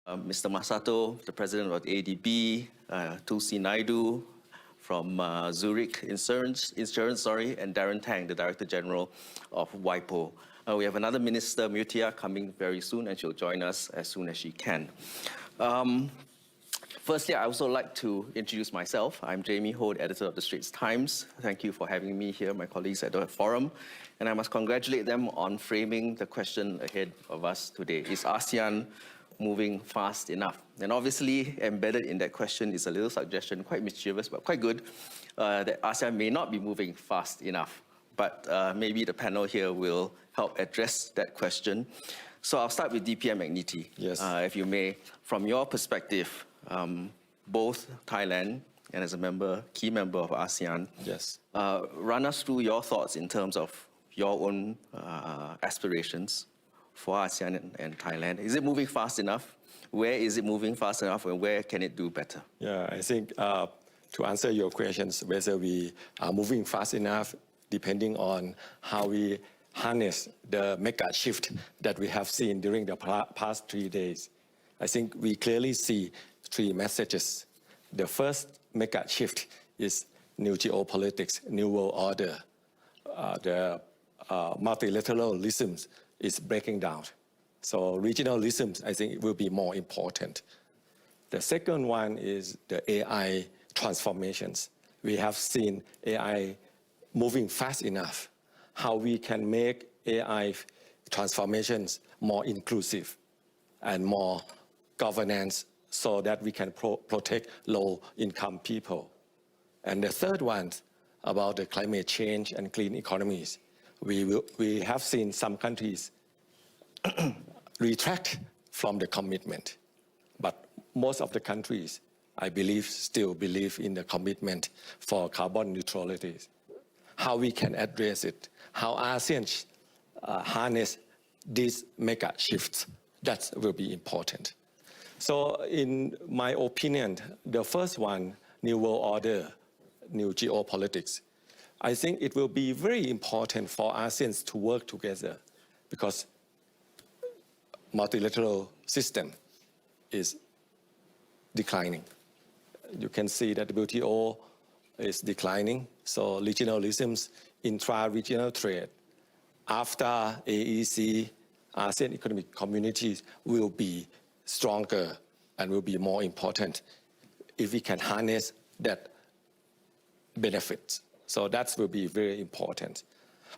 Mr. Masato, the president of ADB, Tulsi Naidu from Zurich Insurance, and Darren Tang, the director general of WIPO. We have another minister, Mutia, coming very soon, and she'll join us as soon as she can. Firstly, I also like to introduce myself. I'm Jamie Ho, editor of the Straits Times. Thank you for having me here, my colleagues at the forum. And I must congratulate them on framing the question ahead of us today. Is ASEAN moving fast enough? And obviously, embedded in that question is a little suggestion, quite mischievous, but quite good, that ASEAN may not be moving fast enough. But maybe the panel here will help address that question. So I'll start with DPM Magniti, if you may. From your perspective, both Thailand and as a key member of ASEAN, run us through your thoughts in terms of your own aspirations for ASEAN and Thailand. Is it moving fast enough? Where is it moving fast enough, and where can it do better? Yeah, I think to answer your questions, whether we are moving fast enough, depending on how we harness the mega shift that we have seen during the past 3 days. I think we clearly see 3 messages. The first mega shift is new geopolitics, new world order. The multilateralism is breaking down. So regionalism, I think, will be more important. The second one is the AI transformations. We have seen AI moving fast enough. How we can make AI transformations more inclusive and more governance so that we can protect low-income people. And the third one about the climate change and clean economies. We have seen some countries retract from the commitment, but most of the countries, I believe, still believe in the commitment for carbon neutrality. How we can address it, how ASEAN harness these mega shifts, that will be important. So in my opinion, the first one, new world order, new geopolitics, I think it will be very important for ASEAN to work together because multilateral system is declining. You can see that the WTO is declining, so regionalisms, intra-regional trade, after AEC, ASEAN Economic Communities will be stronger and will be more important if we can harness that benefit. So that will be very important.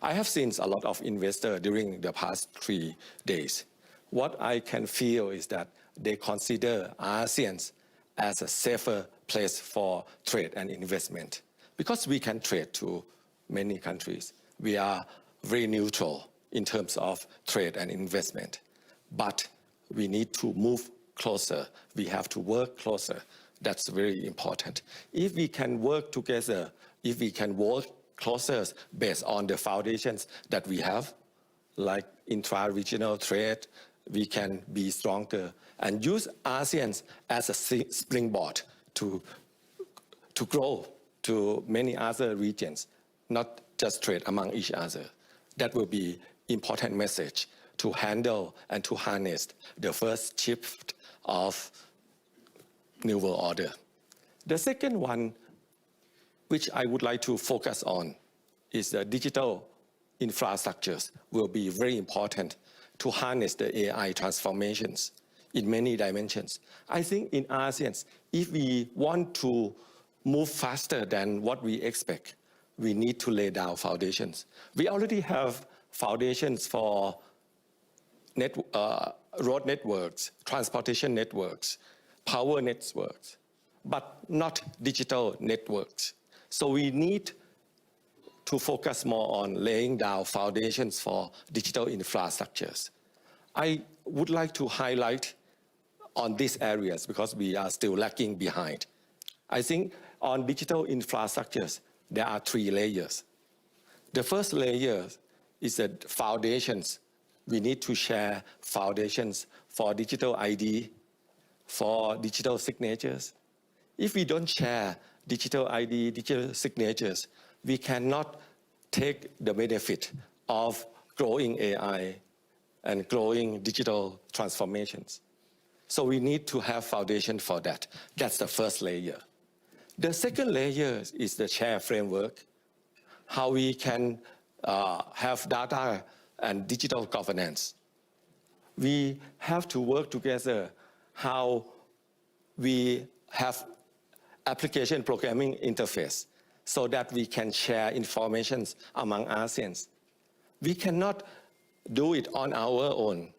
I have seen a lot of investors during the past 3 days. What I can feel is that they consider ASEAN as a safer place for trade and investment because we can trade to many countries. We are very neutral in terms of trade and investment, but we need to move closer. We have to work closer. That's very important. If we can work together, if we can work closer based on the foundations that we have, like intra-regional trade, we can be stronger and use ASEAN as a springboard to grow to many other regions, not just trade among each other. That will be important message to handle and to harness the first shift of New World Order. The second one, which I would like to focus on, is the digital infrastructures will be very important to harness the AI transformations in many dimensions. I think in ASEAN, if we want to move faster than what we expect, we need to lay down foundations. We already have foundations for road networks, transportation networks, power networks, but not digital networks. So we need to focus more on laying down foundations for digital infrastructures. I would like to highlight on these areas because we are still lagging behind. I think on digital infrastructures, there are 3 layers. The first layer is the foundations. We need to share foundations for digital ID, for digital signatures. If we don't share digital ID, digital signatures, we cannot take the benefit of growing AI and growing digital transformations. So we need to have foundation for that. That's the first layer. The second layer is the share framework, how we can have data and digital governance. We have to work together how we have application programming interface so that we can share information among ASEANs. We cannot do it on our own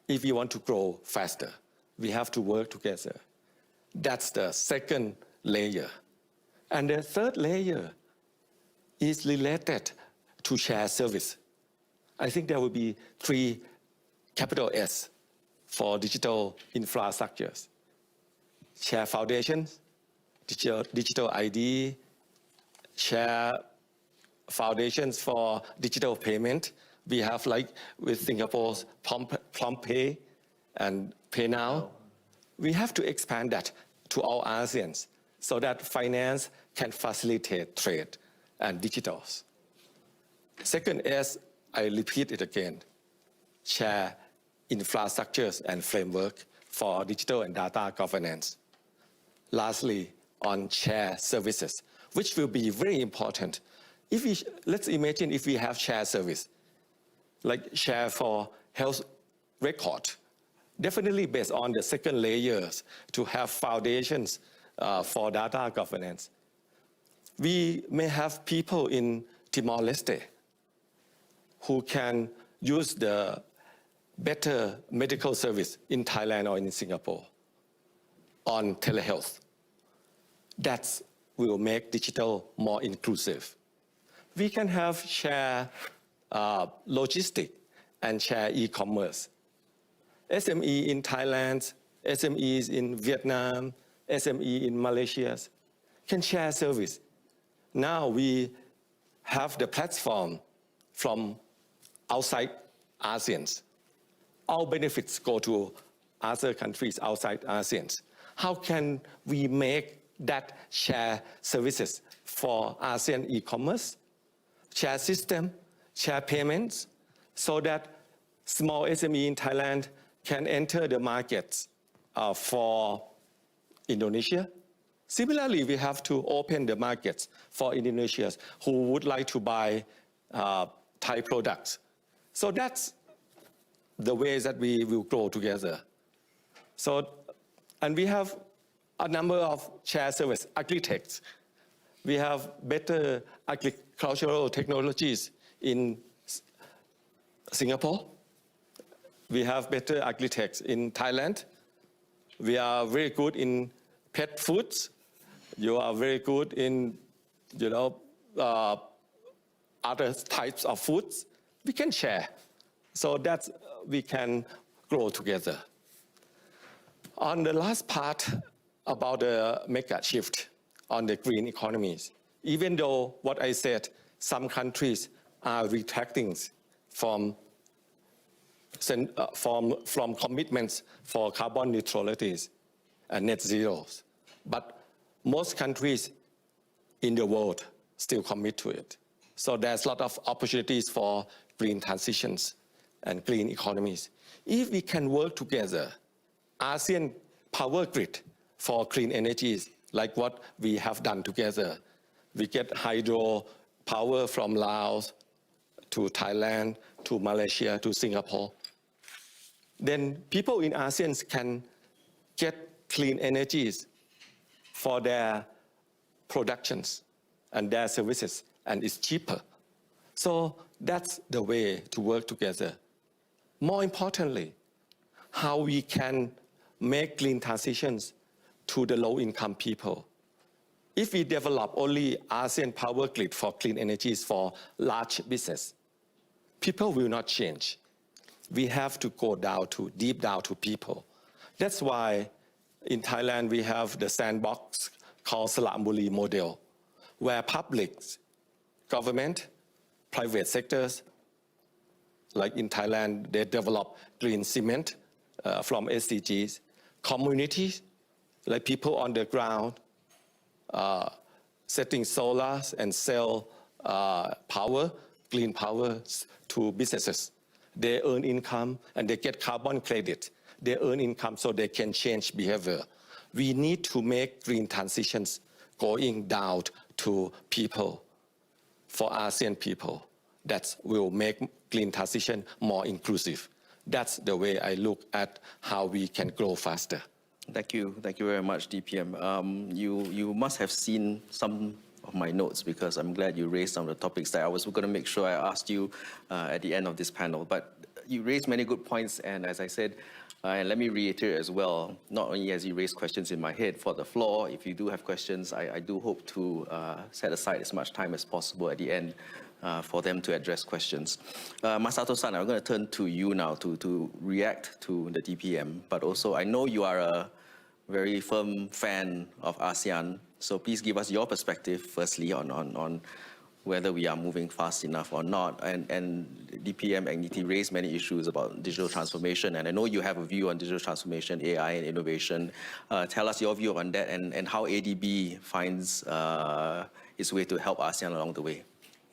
if we want to grow faster. We have to work together. That's the second layer. And the third layer is related to shared service. I think there will be 3 capital S for digital infrastructures. Share foundations, digital ID, share foundations for digital payment. We have like with Singapore's Prompt Pay and Pay Now. We have to expand that to all ASEANs so that finance can facilitate trade and digitals. Second S, I repeat it again, share infrastructures and framework for digital and data governance. Lastly, on share services, which will be very important. Let's imagine if we have share service, like share for health record, definitely based on the second layers to have foundations for data governance. We may have people in Timor-Leste who can use the better medical service in Thailand or in Singapore on telehealth. That will make digital more inclusive. We can have share logistics and share e-commerce. SME in Thailand, SMEs in Vietnam, SME in Malaysia can share service. Now we have the platform from outside ASEAN. All benefits go to other countries outside ASEAN. How can we make that share services for ASEAN e-commerce, share system, share payments, so that small SME in Thailand can enter the markets for Indonesia? Similarly, we have to open the markets for Indonesians who would like to buy Thai products. So that's the ways that we will grow together. And we have a number of shared service architects. We have better agricultural technologies in Singapore. We have better architects in Thailand. We are very good in pet foods. You are very good in, other types of foods. We can share so that we can grow together. On the last part about the mega shift on the green economies, even though what I said, some countries are retracting from commitments for carbon neutralities and net zeros, but most countries in the world still commit to it. So there's a lot of opportunities for green transitions and green economies. If we can work together, ASEAN power grid for clean energies, like what we have done together. We get hydro power from Laos to Thailand, to Malaysia, to Singapore. Then people in ASEAN can get clean energies for their productions and their services, and it's cheaper. So that's the way to work together. More importantly, how we can make clean transitions to the low-income people. If we develop only ASEAN power grid for clean energies for large business, people will not change. We have to go deep down to people. That's why in Thailand we have the sandbox called Salamuri model, where public, government, private sectors, like in Thailand, they develop green cement from SDGs, communities, like people on the ground, setting solar and cell power, clean power to businesses. They earn income and they get carbon credit they earn income so they can change behavior. We need to make green transitions going down to people, for ASEAN people. That will make green transition more inclusive. That's the way I look at how we can grow faster. Thank you very much, DPM. You must have seen some of my notes because I'm glad you raised some of the topics that I was going to make sure I asked you at the end of this panel. But you raised many good points, and as I said, and let me reiterate as well, not only has you raised questions in my head for the floor, if you do have questions, I do hope to set aside as much time as possible at the end for them to address questions. Masato-san, I'm going to turn to you now to react to the DPM, but also I know you are a very firm fan of ASEAN, so please give us your perspective firstly on whether we are moving fast enough or not. And DPM Agniti raised many issues about digital transformation, and I know you have a view on digital transformation, AI and innovation. Tell us your view on that and how ADB finds its way to help ASEAN along the way.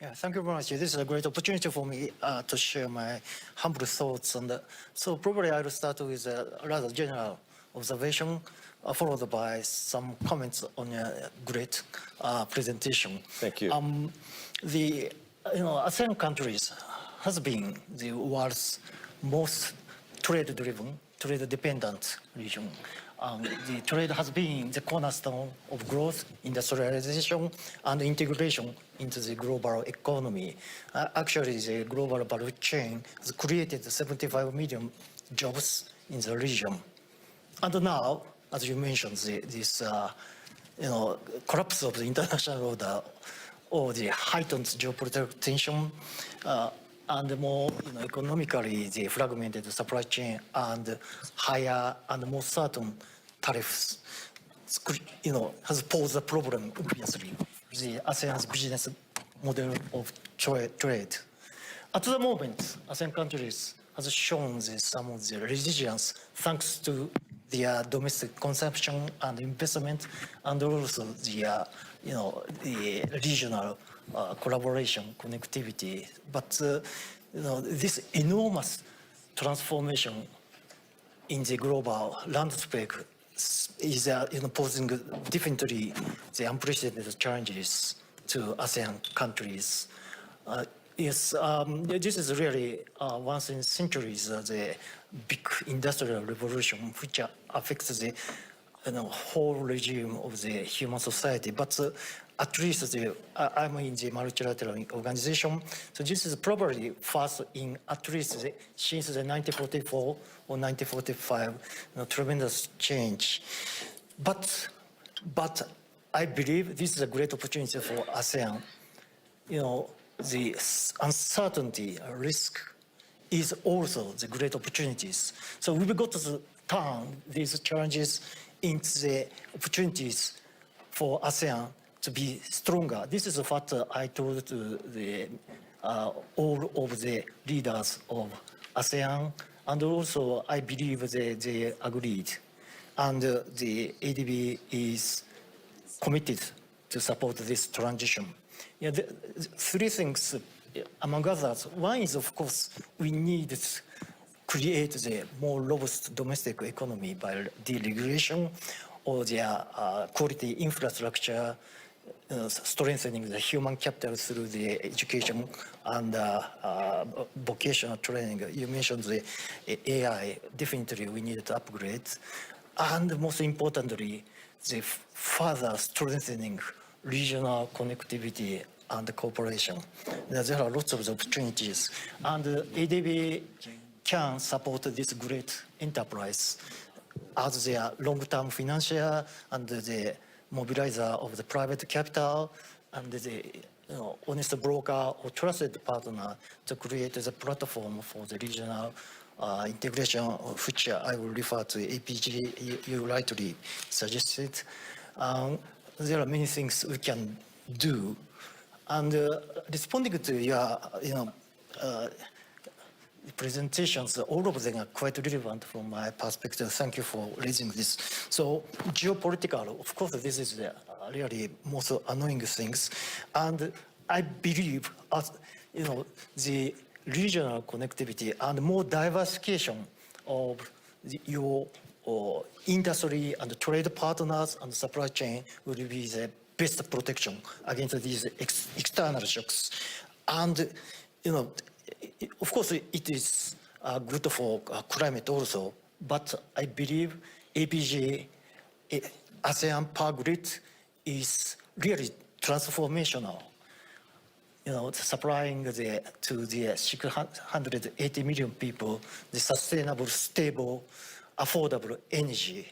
Yeah, thank you very much. This is a great opportunity for me to share my humble thoughts on that. So probably I will start with a rather general observation, followed by some comments on a great presentation. Thank you. The ASEAN countries has been the world's most trade-driven, trade-dependent region. The trade has been the cornerstone of growth, industrialization, and integration into the global economy. Actually, the global value chain has created 75 million jobs in the region. And now, as you mentioned, this collapse of the international order or the heightened geopolitical tension and more economically the fragmented supply chain and higher and more certain tariffs has posed a problem, obviously, the ASEAN's business model of trade. At the moment, ASEAN countries has shown some of the resilience thanks to their domestic consumption and investment, and also the regional collaboration, connectivity. But this enormous transformation in the global landscape is posing definitely the unprecedented challenges to ASEAN countries. Yes, this is really once in centuries the big industrial revolution which affects the whole regime of the human society. But at least I'm in the multilateral organization, so this is probably first in at least since the 1944 or 1945, tremendous change. But I believe this is a great opportunity for ASEAN. The uncertainty, risk is also the great opportunities. So we've got to turn these challenges into the opportunities for ASEAN to be stronger. This is what I told to all of the leaders of ASEAN, and also I believe they agreed. And the ADB is committed to support this transition. The three things, among others, one is, of course, we need to create the more robust domestic economy by deregulation or the quality infrastructure, strengthening the human capital through the education and vocational training. You mentioned the AI, definitely we need to upgrade. And most importantly, the further strengthening regional connectivity and cooperation. There are lots of opportunities, and ADB can support this great enterprise as their long-term financier and the mobilizer of the private capital and the honest broker or trusted partner to create the platform for the regional integration, which I will refer to APG, you rightly suggested. There are many things we can do. And responding to your presentations, all of them are quite relevant from my perspective. Thank you for raising this. So geopolitical, of course, this is the really most annoying things. And I believe, as the regional connectivity and more diversification of your industry and trade partners and supply chain will be the best protection against these external shocks. And, of course, it is good for climate also, but I believe APG, ASEAN Power Grid, is really transformational. Supplying to the 680 million people the sustainable, stable, affordable energy.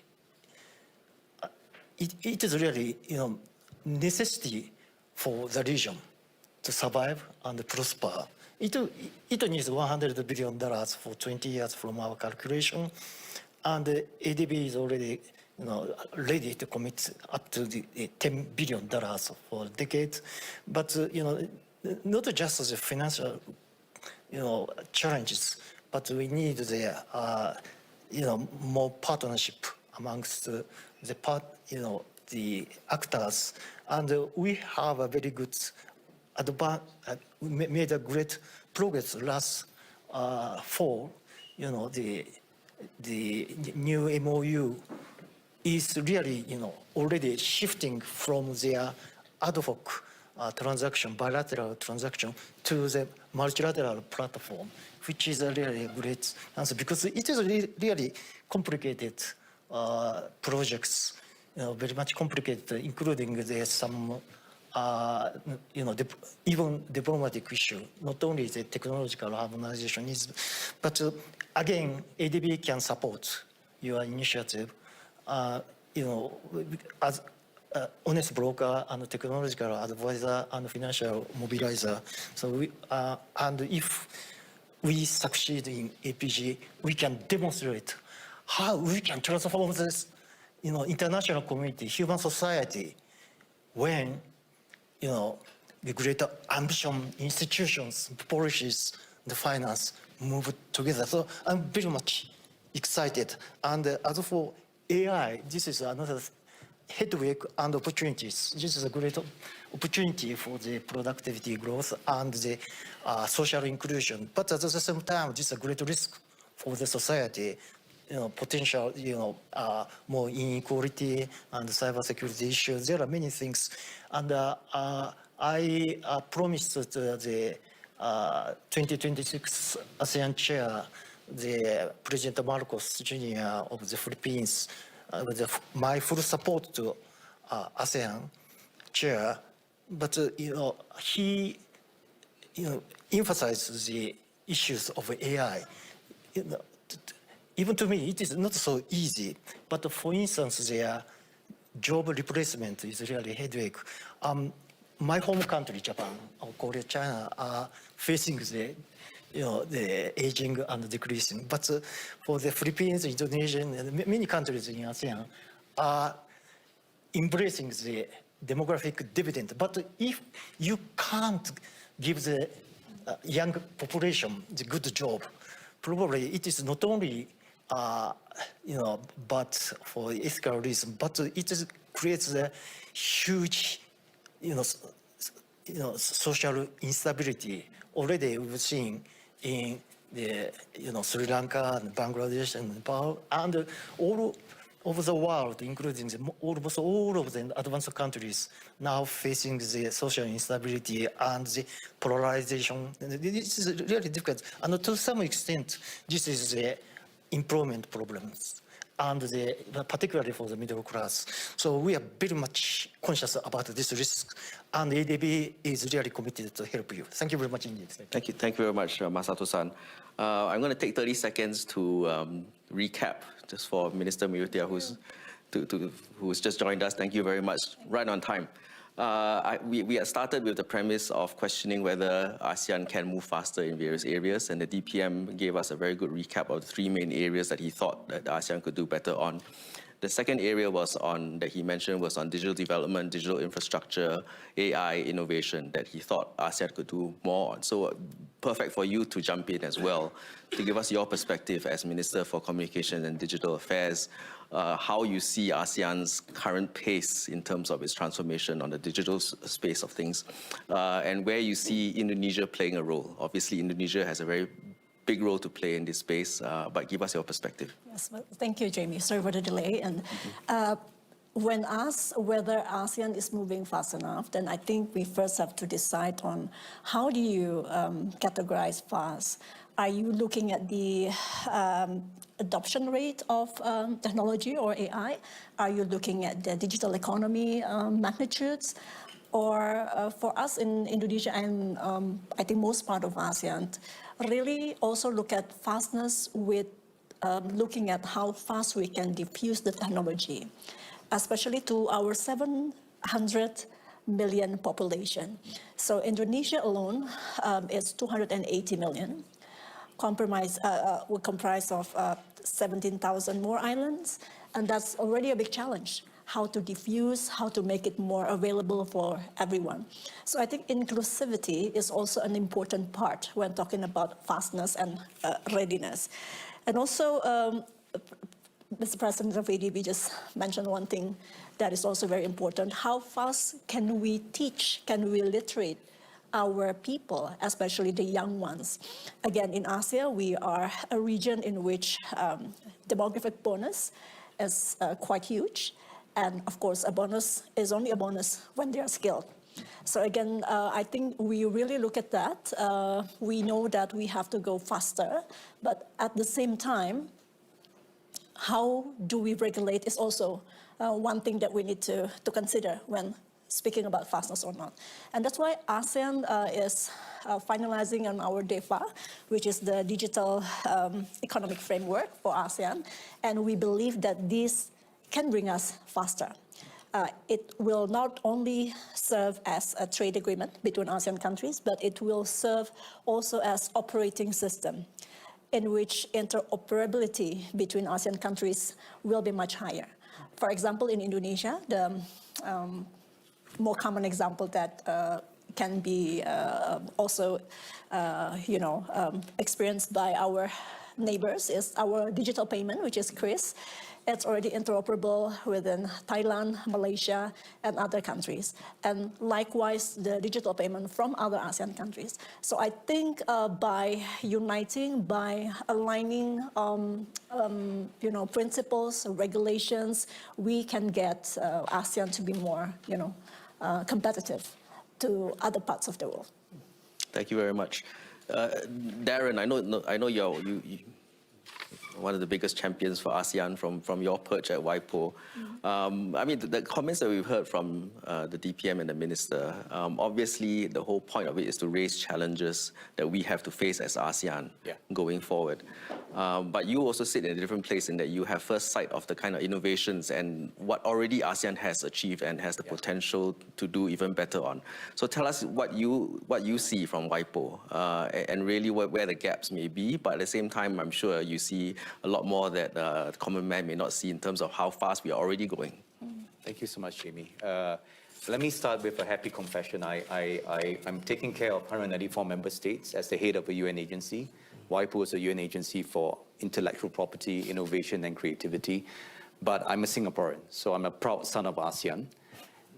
It is really, necessity for the region to survive and prosper. It needs $100 billion for 20 years from our calculation, and ADB is already ready to commit up to the $10 billion for decades. But not just the financial challenges, but we need the more partnership amongst the actors, and we have a very good made a great progress last fall. The new MOU is really already shifting from their ad hoc transaction, bilateral transaction, to the multilateral platform, which is a really great answer, because it is really complicated projects, very much complicated, including some even diplomatic issue, not only the technological harmonization is, but again, ADB can support your initiative, as honest broker and technological advisor and financial mobilizer. So and if we succeed in APG, we can demonstrate how we can transform this, international community, human society, when, the greater ambition, institutions, policies, the finance move together. So I'm very much excited. And as for AI, this is another headway and opportunities. This is a great opportunity for the productivity growth and the social inclusion. But at the same time, this is a great risk for the society. Potential, more inequality and cybersecurity issues. There are many things, and I promised the 2026 ASEAN chair, the President Marcos Jr. of the Philippines, with my full support to ASEAN chair. But he emphasized the issues of AI. Even to me, it is not so easy. But for instance, their job replacement is really a headache. My home country, Japan, or Korea, China, are facing the aging and decreasing. But for the Philippines, Indonesia, and many countries in ASEAN are embracing the demographic dividend. But if you can't give the young population the good job, probably it is not only but for ethical reason, but it creates a huge, social instability. Already we've seen in the, Sri Lanka and Bangladesh and Nepal, and all over the world, including almost all of the advanced countries, now facing the social instability and the polarization. This is really difficult, and to some extent, this is the employment problems, and particularly for the middle class. So we are very much conscious about this risk, and ADB is really committed to help you. Thank you very much indeed. Thank you very much, Masato-san. I'm going to take 30 seconds to recap, just for Minister Miyutia, who's just joined us. Thank you very much. Right on time. We had started with the premise of questioning whether ASEAN can move faster in various areas, and the DPM gave us a very good recap of the three main areas that he thought that ASEAN could do better on. The second area that he mentioned was on digital development, digital infrastructure, AI, innovation, that he thought ASEAN could do more on. So perfect for you to jump in as well, to give us your perspective as Minister for Communication and Digital Affairs, how you see ASEAN's current pace in terms of its transformation on the digital space of things, and where you see Indonesia playing a role. Obviously, Indonesia has a very big role to play in this space, but give us your perspective. Yes, well, thank you, Jamie. Sorry for the delay. And when asked whether ASEAN is moving fast enough, then I think we first have to decide on how do you categorize fast. Are you looking at the adoption rate of technology or AI? Are you looking at the digital economy magnitudes? Or for us in Indonesia and I think most part of ASEAN, really also look at fastness with looking at how fast we can diffuse the technology, especially to our 700 million population. So Indonesia alone is 280 million, will comprise of 17,000 more islands, and that's already a big challenge. How to diffuse, how to make it more available for everyone. So I think inclusivity is also an important part when talking about fastness and readiness. And also, Mr. President of ADB just mentioned one thing that is also very important. How fast can we teach, can we literate our people, especially the young ones? Again, in ASEAN, we are a region in which demographic bonus is quite huge. And of course, a bonus is only a bonus when they are skilled. So again, I think we really look at that. We know that we have to go faster, but at the same time, how do we regulate is also one thing that we need to consider when speaking about fastness or not. And that's why ASEAN is finalizing on our DEFA, which is the digital economic framework for ASEAN. And we believe that this can bring us faster. It will not only serve as a trade agreement between ASEAN countries, but it will serve also as operating system in which interoperability between ASEAN countries will be much higher. For example, in Indonesia, the more common example that can be also, experienced by our neighbors is our digital payment, which is KRIS. It's already interoperable within Thailand, Malaysia, and other countries. And likewise, the digital payment from other ASEAN countries. So I think by uniting, by aligning, principles, regulations, we can get ASEAN to be more, competitive to other parts of the world. Thank you very much. Darren, I know you're one of the biggest champions for ASEAN from your perch at WIPO. I mean, the comments that we've heard from the DPM and the minister, obviously the whole point of it is to raise challenges that we have to face as ASEAN going forward. But you also sit in a different place in that you have first sight of the kind of innovations and what already ASEAN has achieved and has the potential to do even better on. So tell us what you see from WIPO and really where the gaps may be. But at the same time, I'm sure you see a lot more that the common man may not see in terms of how fast we are already going. Thank you so much, Jamie. Let me start with a happy confession. I'm taking care of 194 member states as the head of a UN agency. WIPO is a UN agency for intellectual property, innovation, and creativity. But I'm a Singaporean, so I'm a proud son of ASEAN.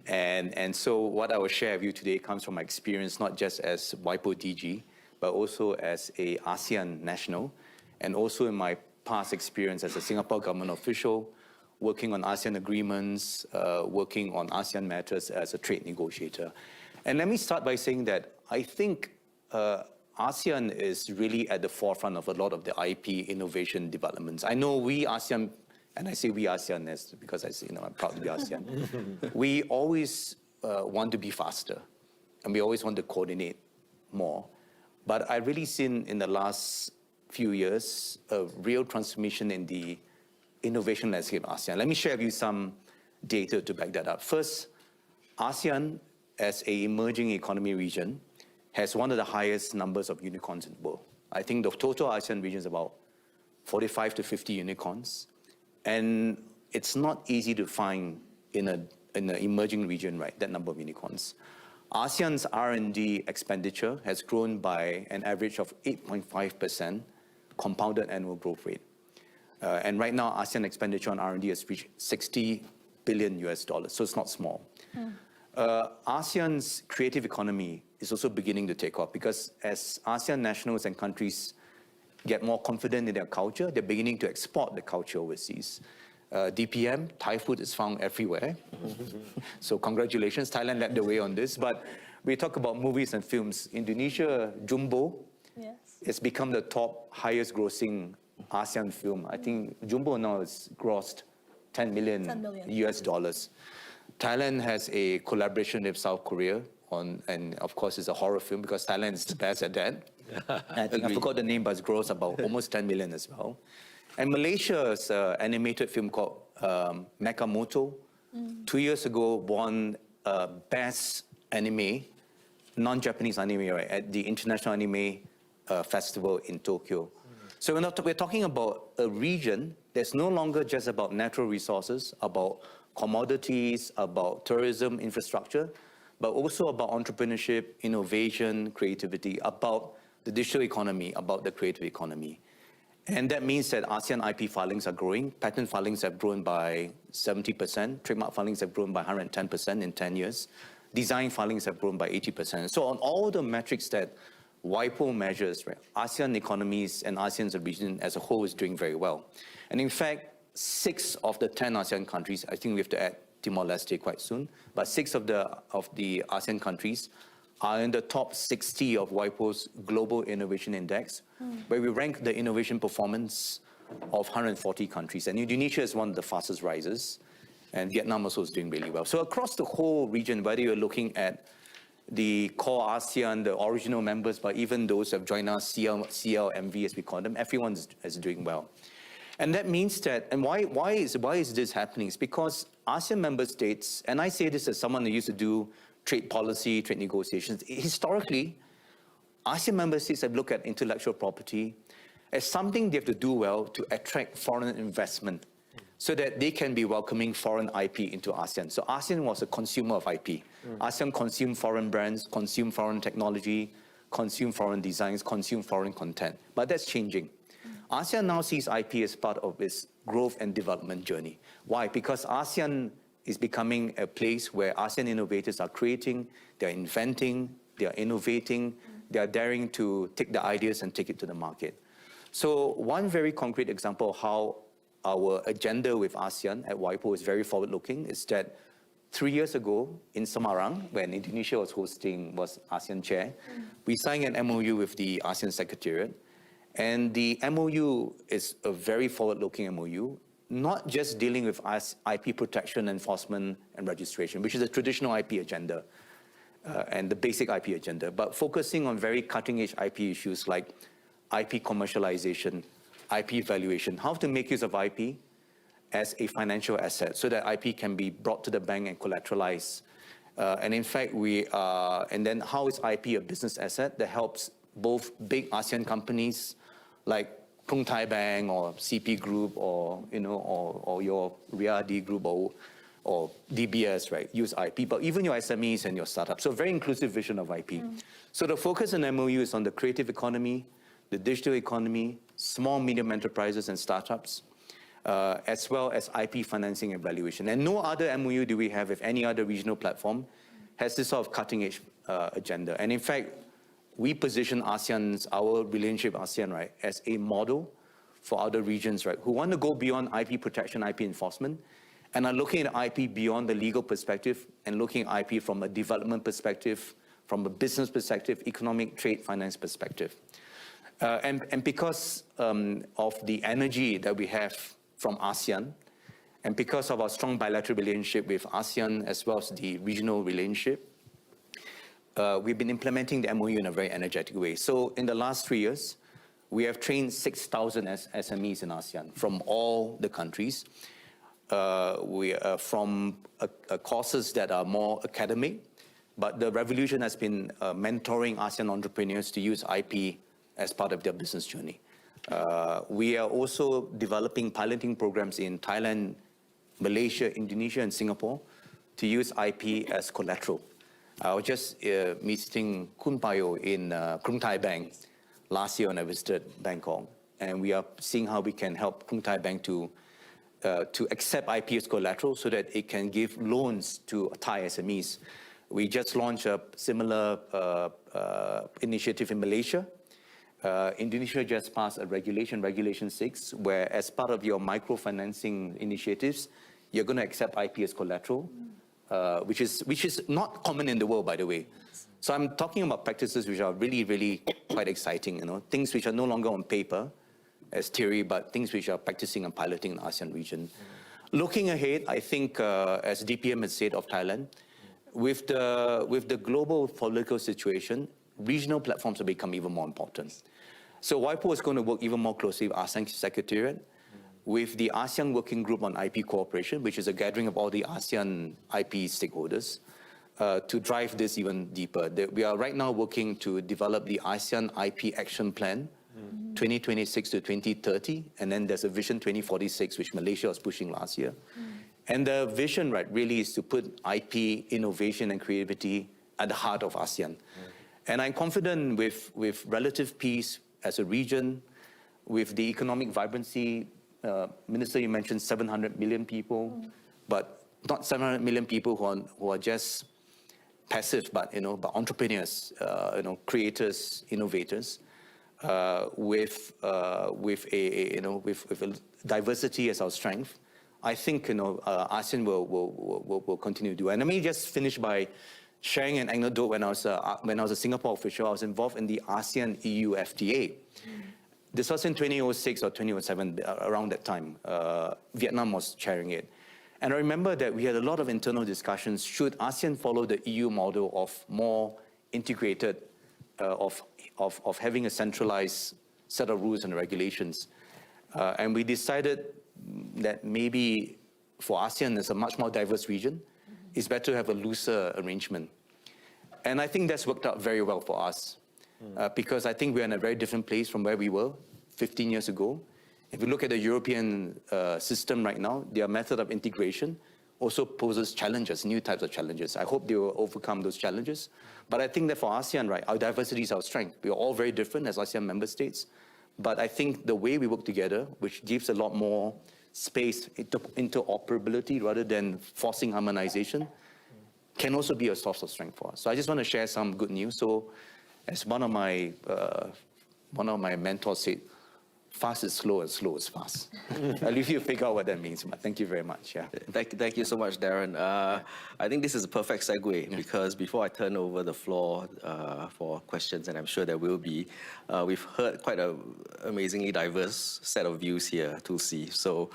And so what I will share with you today comes from my experience, not just as WIPO DG, but also as a ASEAN national, and also in my past experience as a Singapore government official, working on ASEAN agreements, working on ASEAN matters as a trade negotiator. And let me start by saying that I think ASEAN is really at the forefront of a lot of the IP innovation developments. I know we ASEAN, and I say we ASEAN because I'm proud to be ASEAN. We always want to be faster, and we always want to coordinate more. But I've really seen in the last few years a real transformation in the innovation landscape of ASEAN. Let me share with you some data to back that up. First, ASEAN as an emerging economy region has one of the highest numbers of unicorns in the world. I think the total ASEAN region is about 45 to 50 unicorns. And it's not easy to find in an emerging region, right, that number of unicorns. ASEAN's R&D expenditure has grown by an average of 8.5% compounded annual growth rate. And right now, ASEAN expenditure on R&D has reached $60 billion, so it's not small. ASEAN's creative economy is also beginning to take off because as ASEAN nationals and countries get more confident in their culture, they're beginning to export the culture overseas. DPM, Thai food is found everywhere. So congratulations, Thailand led the way on this. But we talk about movies and films. Indonesia, Jumbo, Yes. it's become the top highest grossing ASEAN film. I think Jumbo now has grossed 10 million, 10 million. US dollars. Thailand has a collaboration with South Korea and of course it's a horror film because Thailand is the best at that. I think I forgot the name, but it's grossed about almost 10 million as well. And Malaysia's animated film called Mekamoto, 2 years ago won Best Anime, non-Japanese anime, right, at the International Anime Festival in Tokyo. So we're talking about a region that's no longer just about natural resources, about commodities, about tourism, infrastructure, but also about entrepreneurship, innovation, creativity, about the digital economy, about the creative economy. And that means that ASEAN IP filings are growing. Patent filings have grown by 70%. Trademark filings have grown by 110% in 10 years. Design filings have grown by 80%. So on all the metrics that WIPO measures, right, ASEAN economies and ASEAN's region as a whole is doing very well. And in fact, 6 of the 10 ASEAN countries, I think we have to add Timor-Leste quite soon, but 6 of the ASEAN countries are in the top 60 of WIPO's Global Innovation Index, where we rank the innovation performance of 140 countries. And Indonesia is one of the fastest risers, and Vietnam also is doing really well. So across the whole region, whether you're looking at the core ASEAN, the original members, but even those who have joined us, CLMV as we call them, everyone is doing well. And that means that, and why is this happening? It's because ASEAN member states, and I say this as someone who used to do trade policy, trade negotiations, historically, ASEAN member states have looked at intellectual property as something they have to do well to attract foreign investment so that they can be welcoming foreign IP into ASEAN. So ASEAN was a consumer of IP. ASEAN consumed foreign brands, consumed foreign technology, consumed foreign designs, consumed foreign content. But that's changing. ASEAN now sees IP as part of its growth and development journey. Why? Because ASEAN is becoming a place where ASEAN innovators are creating, they're inventing, they're innovating, they're daring to take the ideas and take it to the market. So one very concrete example of how our agenda with ASEAN at WIPO is very forward-looking is that 3 years ago in Semarang, when Indonesia was ASEAN chair, we signed an MOU with the ASEAN Secretariat. And the MOU is a very forward-looking MOU, not just dealing with IP protection, enforcement, and registration, which is a traditional IP agenda and the basic IP agenda, but focusing on very cutting-edge IP issues like IP commercialization, IP valuation, how to make use of IP as a financial asset so that IP can be brought to the bank and collateralized. And in fact, and then how is IP a business asset that helps both big ASEAN companies like Krung Thai Bank or CP Group or your RIAD Group or DBS, right, use IP, but even your SMEs and your startups. So a very inclusive vision of IP. So the focus in MOU is on the creative economy, the digital economy, small, medium enterprises and startups, as well as IP financing and valuation. And no other MOU do we have with any other regional platform has this sort of cutting-edge agenda. And in fact, we position our relationship with ASEAN, right, as a model for other regions, right, who want to go beyond IP protection, IP enforcement, and are looking at IP beyond the legal perspective and looking at IP from a development perspective, from a business perspective, economic, trade, finance perspective. And because of the energy that we have from ASEAN, and because of our strong bilateral relationship with ASEAN as well as the regional relationship, we've been implementing the MOU in a very energetic way. So in the last 3 years, we have trained 6,000 SMEs in ASEAN from all the countries. We are from courses that are more academic, but the revolution has been mentoring ASEAN entrepreneurs to use IP as part of their business journey. We are also developing piloting programs in Thailand, Malaysia, Indonesia, and Singapore to use IP as collateral. I was just meeting Kun Payo in Krung Thai Bank last year when I visited Bangkok, and we are seeing how we can help Krung Thai Bank to accept IP as collateral so that it can give loans to Thai SMEs. We just launched a similar initiative in Malaysia, Indonesia just passed a Regulation 6, where as part of your microfinancing initiatives, you're going to accept IP as collateral, which is not common in the world, by the way. So I'm talking about practices which are really, really quite exciting, things which are no longer on paper as theory, but things which are practicing and piloting in the ASEAN region. Looking ahead, I think, as DPM has said of Thailand, with the global political situation, regional platforms will become even more important. So WIPO is going to work even more closely with ASEAN Secretariat, with the ASEAN Working Group on IP Cooperation, which is a gathering of all the ASEAN IP stakeholders, to drive this even deeper. We are right now working to develop the ASEAN IP Action Plan, 2026 to 2030, and then there's a Vision 2046, which Malaysia was pushing last year. And the vision, right, really is to put IP, innovation, and creativity at the heart of ASEAN. And I'm confident with relative peace as a region, with the economic vibrancy. Minister, you mentioned 700 million people, but not 700 million people who are just passive, but entrepreneurs, creators, innovators, with a diversity as our strength. I think ASEAN will continue to do. And let me just finish by sharing an anecdote. When I was a Singapore official, I was involved in the ASEAN-EU FTA. This was in 2006 or 2007, around that time. Vietnam was chairing it. And I remember that we had a lot of internal discussions. Should ASEAN follow the EU model of more integrated, of having a centralized set of rules and regulations? And we decided that maybe for ASEAN, as a much more diverse region, it's better to have a looser arrangement. And I think that's worked out very well for us, because I think we're in a very different place from where we were 15 years ago. If you look at the European system right now, their method of integration also poses challenges, new types of challenges. I hope they will overcome those challenges. But I think that for ASEAN, right, our diversity is our strength. We are all very different as ASEAN member states. But I think the way we work together, which gives a lot more space, interoperability rather than forcing harmonization, can also be a source of strength for us. So I just want to share some good news. So as one of my mentors said, fast is slow and slow is fast. I'll leave you to figure out what that means, but thank you very much. Yeah. Thank you so much, Darren. I think this is a perfect segue, because before I turn over the floor for questions, and I'm sure there will be, we've heard quite an amazingly diverse set of views here, Tulsi. So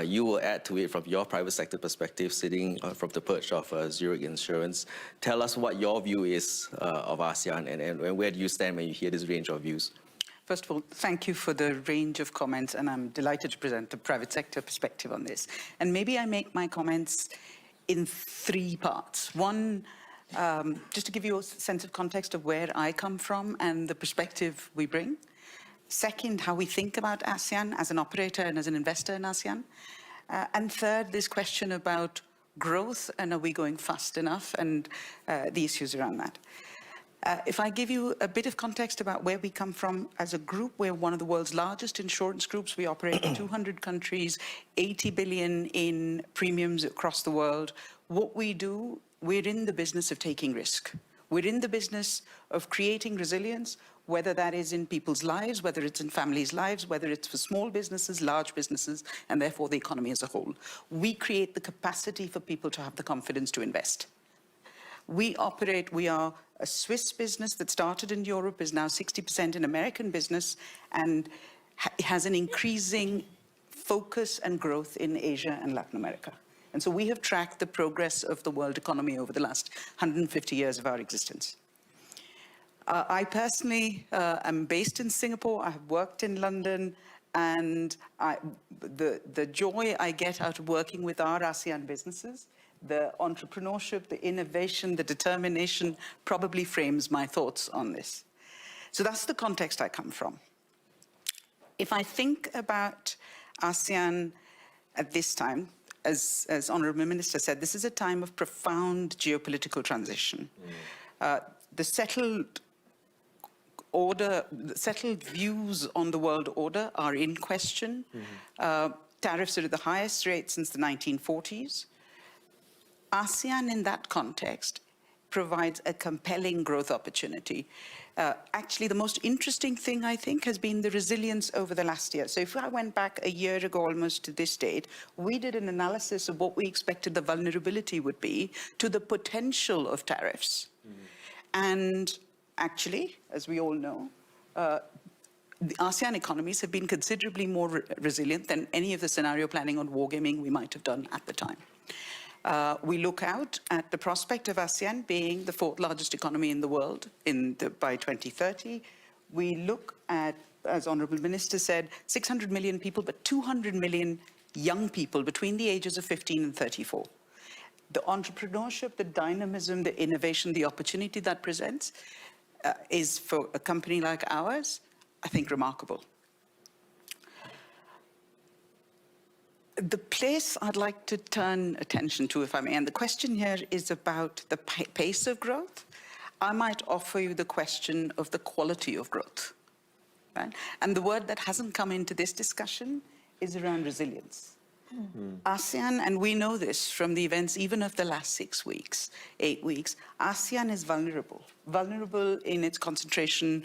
you will add to it from your private sector perspective, sitting from the perch of Zurich Insurance. Tell us what your view is of ASEAN, and where do you stand when you hear this range of views? First of all, thank you for the range of comments, and I'm delighted to present the private sector perspective on this. And maybe I make my comments in three parts. One, just to give you a sense of context of where I come from and the perspective we bring. Second, how we think about ASEAN as an operator and as an investor in ASEAN. And third, this question about growth, and are we going fast enough, and the issues around that. If I give you a bit of context about where we come from as a group, we're one of the world's largest insurance groups. We operate in 200 countries, 80 billion in premiums across the world. What we do, we're in the business of taking risk. We're in the business of creating resilience, whether that is in people's lives, whether it's in families' lives, whether it's for small businesses, large businesses, and therefore the economy as a whole. We create the capacity for people to have the confidence to invest. We are a Swiss business that started in Europe, is now 60% an American business, and has an increasing focus and growth in Asia and Latin America. And so we have tracked the progress of the world economy over the last 150 years of our existence. I personally am based in Singapore. I have worked in London, and the joy I get out of working with our ASEAN businesses, the entrepreneurship, the innovation, the determination probably frames my thoughts on this. So that's the context I come from. If I think about ASEAN at this time, as Honourable Minister said, this is a time of profound geopolitical transition. The settled views on the world order are in question. Tariffs are at the highest rate since the 1940s. ASEAN in that context provides a compelling growth opportunity. Actually, the most interesting thing, I think, has been the resilience over the last year. So if I went back a year ago almost to this date, we did an analysis of what we expected the vulnerability would be to the potential of tariffs. And actually, as we all know, the ASEAN economies have been considerably more resilient than any of the scenario planning on wargaming we might have done at the time. We look out at the prospect of ASEAN being the fourth largest economy in the world by 2030. We look at, as Honourable Minister said, 600 million people, but 200 million young people between the ages of 15 and 34. The entrepreneurship, the dynamism, the innovation, the opportunity that presents is, for a company like ours, I think remarkable. The place I'd like to turn attention to, if I may, and the question here is about the pace of growth. I might offer you the question of the quality of growth. Right? And the word that hasn't come into this discussion is around resilience. ASEAN, and we know this from the events even of the last 6 weeks, 8 weeks, ASEAN is vulnerable in its concentration,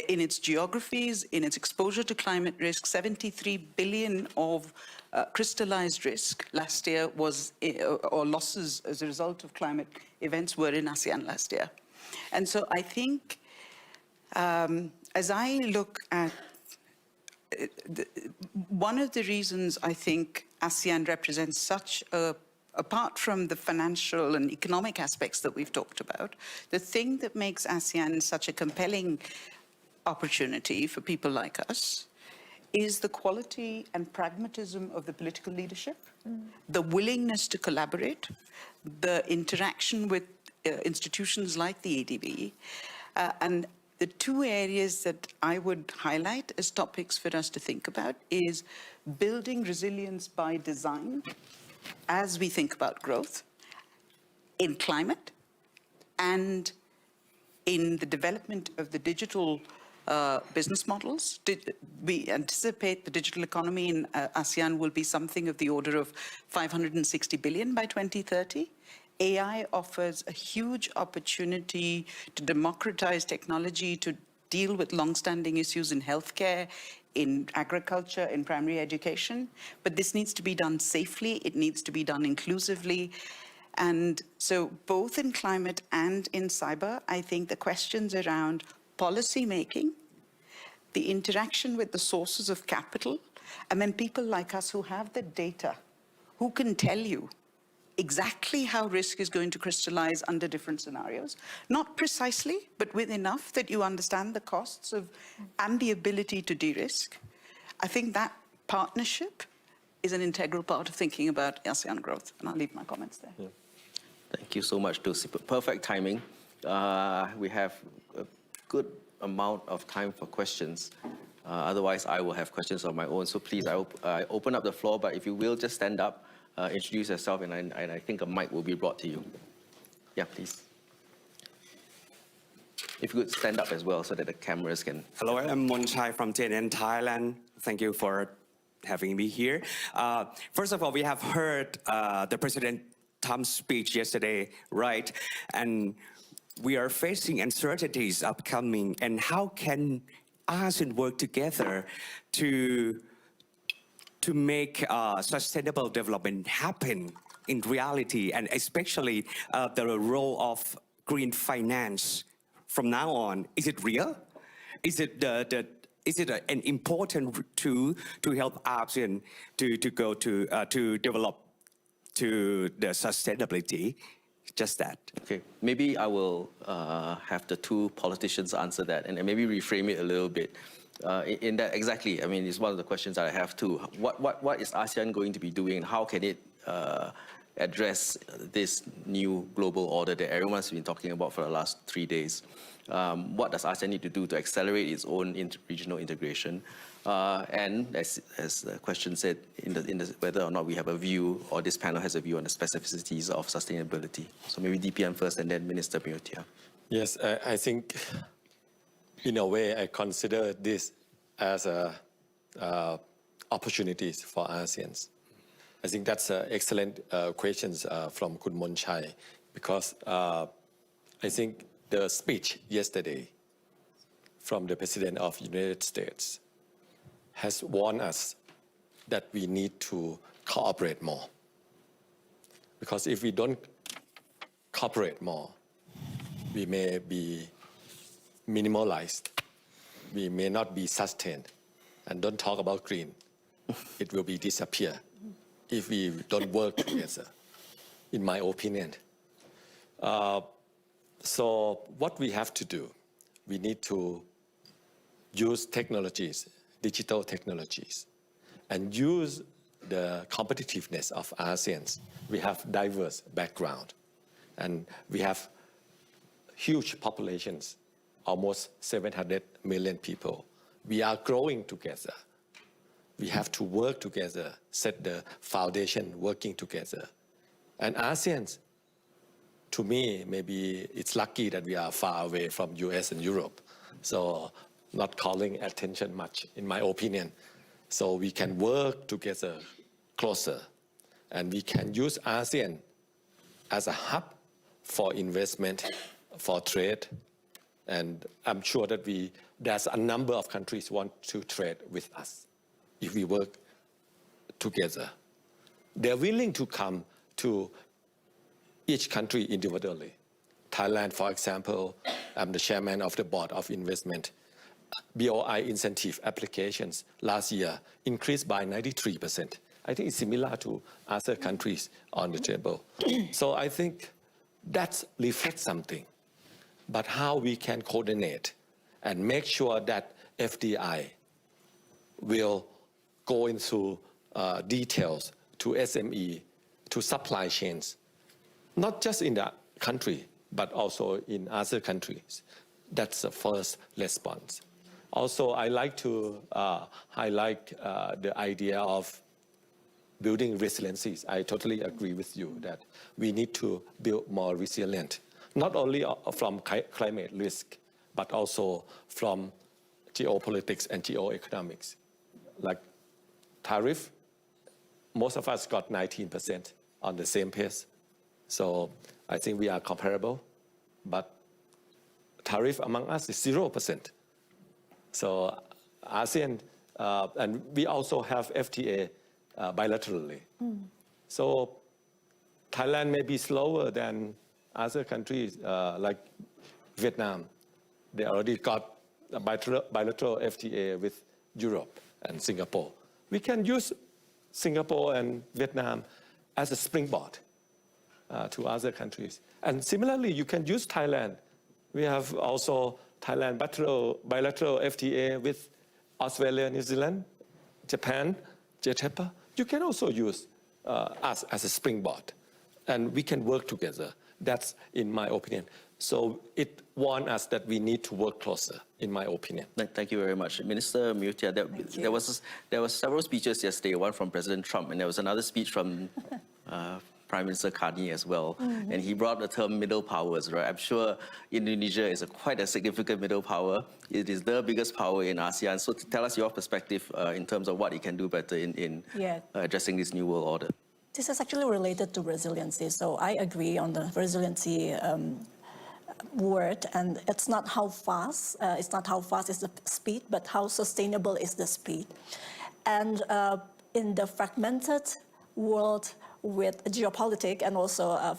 in its geographies, in its exposure to climate risk. 73 billion of crystallized risk last year was, or losses as a result of climate events were in ASEAN last year. And so I think, as I look at one of the reasons I think ASEAN represents such a, apart from the financial and economic aspects that we've talked about, the thing that makes ASEAN such a compelling opportunity for people like us is the quality and pragmatism of the political leadership, the willingness to collaborate, the interaction with institutions like the ADB, and the two areas that I would highlight as topics for us to think about is building resilience by design as we think about growth in climate and in the development of the digital business models. We anticipate the digital economy in ASEAN will be something of the order of 560 billion by 2030. AI offers a huge opportunity to democratize technology, to deal with long-standing issues in healthcare, in agriculture, in primary education. But this needs to be done safely. It needs to be done inclusively. And so both in climate and in cyber, I think the questions around policy making, the interaction with the sources of capital, and then people like us who have the data, who can tell you exactly how risk is going to crystallize under different scenarios. Not precisely, but with enough that you understand the costs of and the ability to de-risk. I think that partnership is an integral part of thinking about ASEAN growth. And I'll leave my comments there. Yeah. Thank you so much, Tulsi. Perfect timing. We have a good amount of time for questions. Otherwise, I will have questions of my own. So please, I open up the floor, but if you will, just stand up. Introduce yourself, and I think a mic will be brought to you. Yeah, please. If you could stand up as well so that the cameras can... Hello, I'm Monchai from JNN Thailand. Thank you for having me here. First of all, we have heard the President Trump's speech yesterday, right? And we are facing uncertainties upcoming. And how can ASEAN work together to make sustainable development happen in reality, and especially the role of green finance from now on? Is it real? Is it an important tool to help ASEAN to go to develop to the sustainability? Just that. Okay, maybe I will have the two politicians answer that and maybe reframe it a little bit. In that, exactly, I mean, it's one of the questions that I have too. What is ASEAN going to be doing? How can it address this new global order that everyone's been talking about for the last 3 days? What does ASEAN need to do to accelerate its own regional integration? And as the question said, whether or not we have a view, or this panel has a view on the specificities of sustainability. So maybe DPM first and then Minister Miotia. Yes, I think in a way, I consider this as opportunities for ASEAN. I think that's excellent questions from Kun Monchai, because I think the speech yesterday from the President of the United States has warned us that we need to cooperate more. Because if we don't cooperate more, we may be minimalized, we may not be sustained. And don't talk about green. It will be disappear if we don't work together, in my opinion. So what we have to do, we need to use technologies, digital technologies, and use the competitiveness of ASEAN. We have diverse background, and we have huge populations, almost 700 million people. We are growing together. We have to work together, set the foundation working together. And ASEAN, to me, maybe it's lucky that we are far away from US and Europe. So not calling attention much, in my opinion. So we can work together closer. And we can use ASEAN as a hub for investment, for trade. And I'm sure that there's a number of countries want to trade with us if we work together. They're willing to come to each country individually. Thailand, for example, I'm the chairman of the Board of Investment. BOI incentive applications last year increased by 93%. I think it's similar to other countries on the table. So I think that reflects something. But how we can coordinate and make sure that FDI will go into details to SME, to supply chains, not just in the country, but also in other countries. That's the first response. Also, I like to highlight the idea of building resiliencies. I totally agree with you that we need to build more resilient, not only from climate risk, but also from geopolitics and geoeconomics. Like tariff, most of us got 19% on the same pace. So I think we are comparable, but tariff among us is 0%. So ASEAN, and we also have FTA bilaterally. So Thailand may be slower than other countries like Vietnam. They already got a bilateral FTA with Europe and Singapore. We can use Singapore and Vietnam as a springboard to other countries. And similarly, you can use Thailand. We have also Thailand bilateral FTA with Australia, New Zealand, Japan, JTEPA. You can also use us as a springboard, and we can work together. That's in my opinion. So it warned us that we need to work closer, in my opinion. Thank you very much. Minister Mutia, there was several speeches yesterday, one from President Trump, and there was another speech from Prime Minister Carney as well. And he brought the term middle powers, right? I'm sure Indonesia is quite a significant middle power. It is the biggest power in ASEAN. So tell us your perspective in terms of what it can do better in addressing this new world order. This is actually related to resiliency. So I agree on the resiliency word, and it's not how fast is the speed, but how sustainable is the speed. And in the fragmented world with geopolitics and also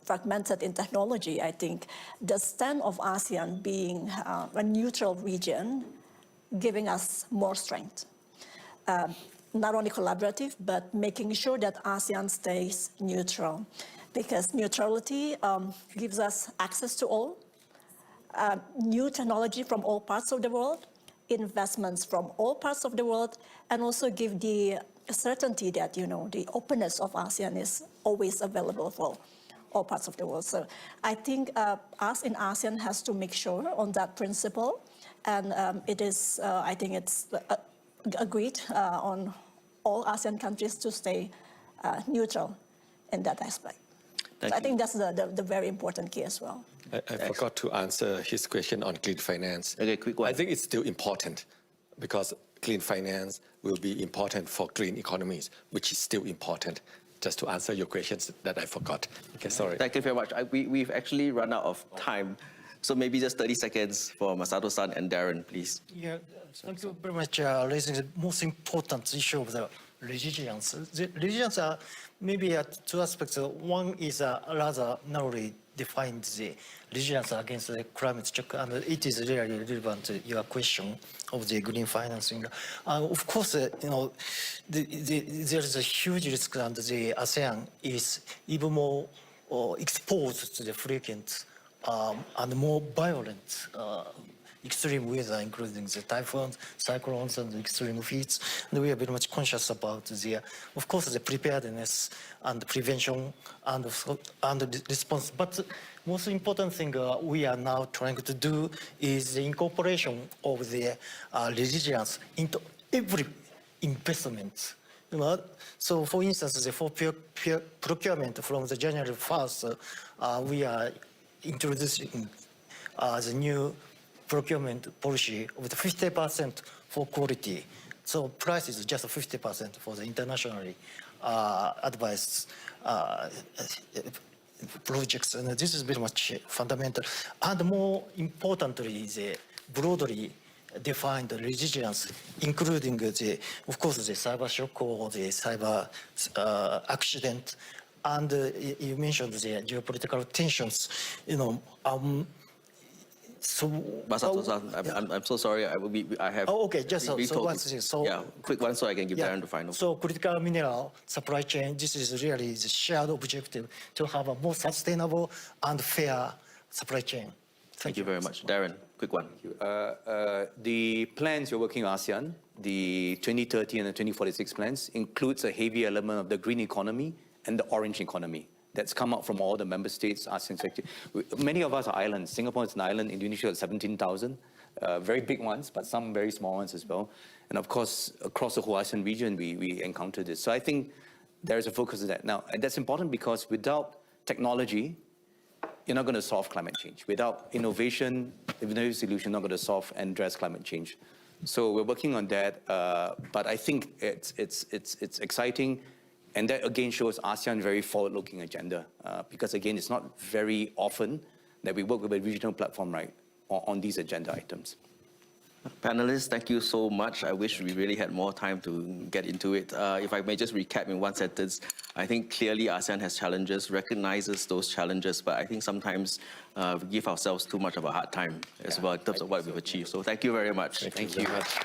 fragmented in technology, I think the stand of ASEAN being a neutral region, giving us more strength. Not only collaborative, but making sure that ASEAN stays neutral, because neutrality gives us access to all, new technology from all parts of the world, investments from all parts of the world, and also give the certainty that, you know, the openness of ASEAN is always available for all parts of the world. So I think us in ASEAN has to make sure on that principle, and it is, I think it's agreed on all ASEAN countries to stay neutral in that aspect. So I think that's the very important key as well. I forgot to answer his question on clean finance. Okay, quick one. I think it's still important because clean finance will be important for green economies, which is still important. just to answer your questions that I forgot. Okay, sorry. Thank you very much. We've actually run out of time. So maybe just 30 seconds for Masato-san and Darren, please. Yeah, thank you very much raising the most important issue of the resilience. The resilience are maybe at two aspects. One is rather narrowly defined the resilience against the climate shock, and it is really relevant to your question of the green financing. Of course, you know, there is a huge risk that the ASEAN is even more exposed to the frequent and more violent extreme weather, including the typhoons, cyclones, and extreme heats. And we are very much conscious about the, of course, the preparedness and prevention and the response. But most important thing we are now trying to do is the incorporation of the resilience into every investment. You know? So, for instance, for procurement from the January 1st, we are introducing the new procurement policy of the 50% for quality. So price is just 50% for the internationally advised projects. And this is very much fundamental. And more importantly, the broadly defined resilience, including the, of course, the cyber shock or the cyber accident. And you mentioned the geopolitical tensions, you know, so Masato-san, I'm so sorry. I have. Oh, okay. Just so retold- what's this? So yeah, quick one so I can give Darren the final. So critical mineral supply chain. This is really the shared objective to have a more sustainable and fair supply chain. Thank you very much. Darren, quick one. The plans you're working on ASEAN, the 2030 and the 2046 plans, includes a heavy element of the green economy and the orange economy. That's come out from all the member states, ASEAN sector. Many of us are islands. Singapore is an island, Indonesia is 17,000, very big ones, but some very small ones as well. And of course, across the whole ASEAN region, we encounter this. So I think there is a focus on that. Now, and that's important because without technology, you're not going to solve climate change. Without innovation, innovative solution, you're not going to solve and address climate change. So we're working on that, but I think it's exciting. And that again shows ASEAN very forward-looking agenda because again, it's not very often that we work with a regional platform, right, on these agenda items. Panelists, thank you so much. I wish we really had more time to get into it. If I may just recap in one sentence, I think clearly ASEAN has challenges, recognizes those challenges, but I think sometimes we give ourselves too much of a hard time as well in terms of what we've achieved. So thank you very much. Thank you very much.